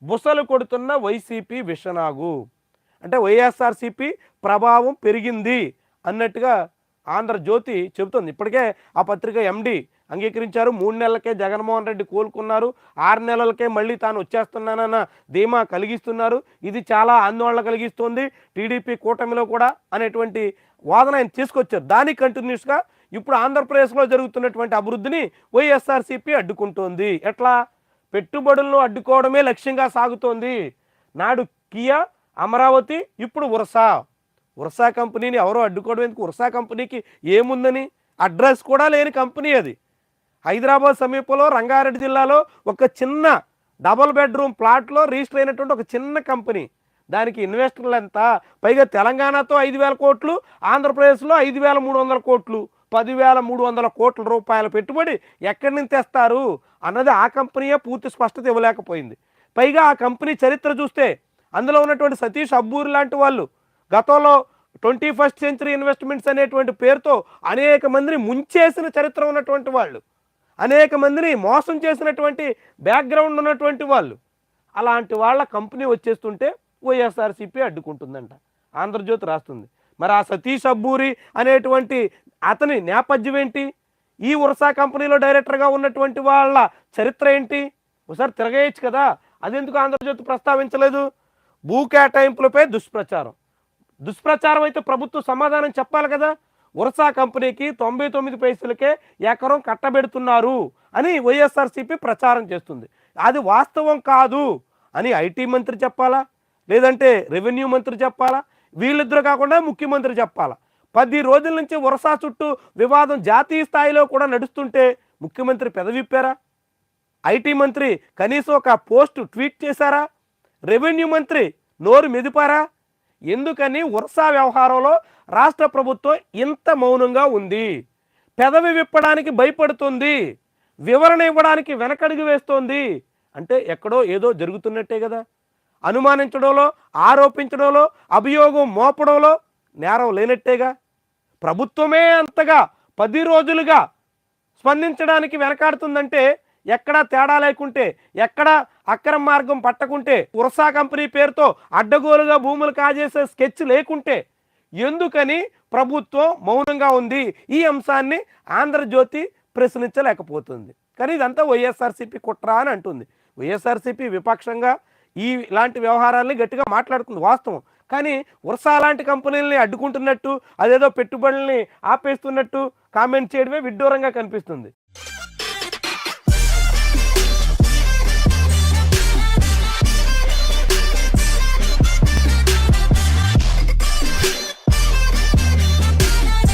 బుసలు కొడుతున్న వైసీపీ విషనాగు. అంటే వైఎస్ఆర్సీపీ ప్రభావం పెరిగింది అన్నట్టుగా ఆంధ్రజ్యోతి చెబుతుంది. ఇప్పటికే ఆ పత్రిక ఎండి అంగీకరించారు. 3 నెలలకే జగన్మోహన్ రెడ్డి కోలుకున్నారు, 6 నెలలకే మళ్ళీ తాను వచ్చేస్తున్నానన్న ధీమా కలిగిస్తున్నారు. ఇది చాలా ఆందోళన కలిగిస్తుంది టీడీపీ కూటమిలో కూడా అనేటువంటి వాదన ఆయన తీసుకొచ్చారు. దానికి కంటిన్యూస్గా ఇప్పుడు ఆంధ్రప్రదేశ్లో జరుగుతున్నటువంటి అభివృద్ధిని వైఎస్ఆర్సీపీ అడ్డుకుంటోంది. ఎట్లా? పెట్టుబడులను అడ్డుకోవడమే లక్ష్యంగా సాగుతోంది. నాడు కియా, అమరావతి, ఇప్పుడు ఉర్సా కంపెనీని ఎవరో అడ్డుకోవడం ఎందుకు? ఉర్సా కంపెనీకి ఏముందని? అడ్రస్ కూడా లేని కంపెనీ అది. హైదరాబాద్ సమీపంలో రంగారెడ్డి జిల్లాలో ఒక చిన్న డబుల్ బెడ్రూమ్ ప్లాట్లో రిజిస్టర్ అయినటువంటి ఒక చిన్న కంపెనీ. దానికి ఇన్వెస్టర్లు ఎంత? పైగా తెలంగాణతో 5,000 కోట్లు, ఆంధ్రప్రదేశ్లో 5,300 కోట్లు, 10,300 కోట్ల రూపాయల పెట్టుబడి ఎక్కడి నుంచి తెస్తారు అన్నది ఆ కంపెనీయే పూర్తి స్పష్టత ఇవ్వలేకపోయింది. పైగా ఆ కంపెనీ చరిత్ర చూస్తే అందులో ఉన్నటువంటి సతీష్ అబ్బూరి లాంటి వాళ్ళు గతంలో 21st సెంచరీ ఇన్వెస్ట్మెంట్స్ అనేటువంటి పేరుతో అనేక మందిని ముంచేసిన చరిత్ర ఉన్నటువంటి వాళ్ళు, అనేక మందిని మోసం చేసినటువంటి బ్యాక్గ్రౌండ్ ఉన్నటువంటి వాళ్ళు. అలాంటి వాళ్ళ కంపెనీ వచ్చేస్తుంటే వైఎస్ఆర్సీపీ అడ్డుకుంటుందంట ఆంధ్రజ్యోతి రాస్తుంది. మరి ఆ సతీష్ అబ్బూరి అనేటువంటి అతని నేపథ్యం ఏంటి? ఈ ఉర్సా కంపెనీలో డైరెక్టర్గా ఉన్నటువంటి వాళ్ళ చరిత్ర ఏంటి? ఒకసారి తిరగేయచ్చు కదా. అదెందుకు ఆంధ్రజ్యోతి ప్రస్తావించలేదు? భూ కేటాయింపులపై దుష్ప్రచారం అయితే ప్రభుత్వం సమాధానం చెప్పాలి కదా. ఉర్సా కంపెనీకి 99 పైసలకే ఎకరం కట్టబెడుతున్నారు అని వైఎస్ఆర్సీపీ ప్రచారం చేస్తుంది. అది వాస్తవం కాదు అని ఐటీ మంత్రి చెప్పాలా, లేదంటే రెవెన్యూ మంత్రి చెప్పాలా? వీళ్ళిద్దరు కాకుండా ముఖ్యమంత్రి చెప్పాలా? 10 రోజుల నుంచి ఉర్సా చుట్టూ వివాదం జాతీయ స్థాయిలో కూడా నడుస్తుంటే ముఖ్యమంత్రి పెదవిప్పారా? ఐటీ మంత్రి కనీసం ఒక పోస్ట్ ట్వీట్ చేశారా? రెవెన్యూ మంత్రి నోరు మెదిపారా? ఎందుకని ఉర్సా వ్యవహారంలో రాష్ట్ర ప్రభుత్వం ఇంత మౌనంగా ఉంది? పెదవి విప్పడానికి భయపడుతుంది, వివరణ ఇవ్వడానికి వెనకడుగు వేస్తోంది అంటే ఎక్కడో ఏదో జరుగుతున్నట్టే కదా. అనుమానించడంలో, ఆరోపించడంలో, అభియోగం మోపడంలో నేరం లేనట్టేగా. ప్రభుత్వమే అంతగా 10 రోజులుగా స్పందించడానికి వెనకాడుతుందంటే ఎక్కడా తేడా లేకుంటే, ఎక్కడా అక్రమ మార్గం పట్టకుంటే, ఉర్సా కంపెనీ పేరుతో అడ్డగోలుగా భూములు కాజేసే స్కెచ్ లేకుంటే ఎందుకని ప్రభుత్వం మౌనంగా ఉంది? ఈ అంశాన్ని ఆంధ్రజ్యోతి ప్రశ్నించలేకపోతుంది. కానీ ఇదంతా వైఎస్ఆర్సీపీ కుట్ర అని అంటుంది. వైఎస్ఆర్సీపీ విపక్షంగా ఇలాంటి వ్యవహారాలని గట్టిగా మాట్లాడుతుంది వాస్తవం. కానీ ఉర్సా లాంటి కంపెనీలని అడ్డుకుంటున్నట్టు, అదేదో పెట్టుబడుల్ని ఆపేస్తున్నట్టు కామెంట్ చేయడమే విడ్డూరంగా కనిపిస్తుంది.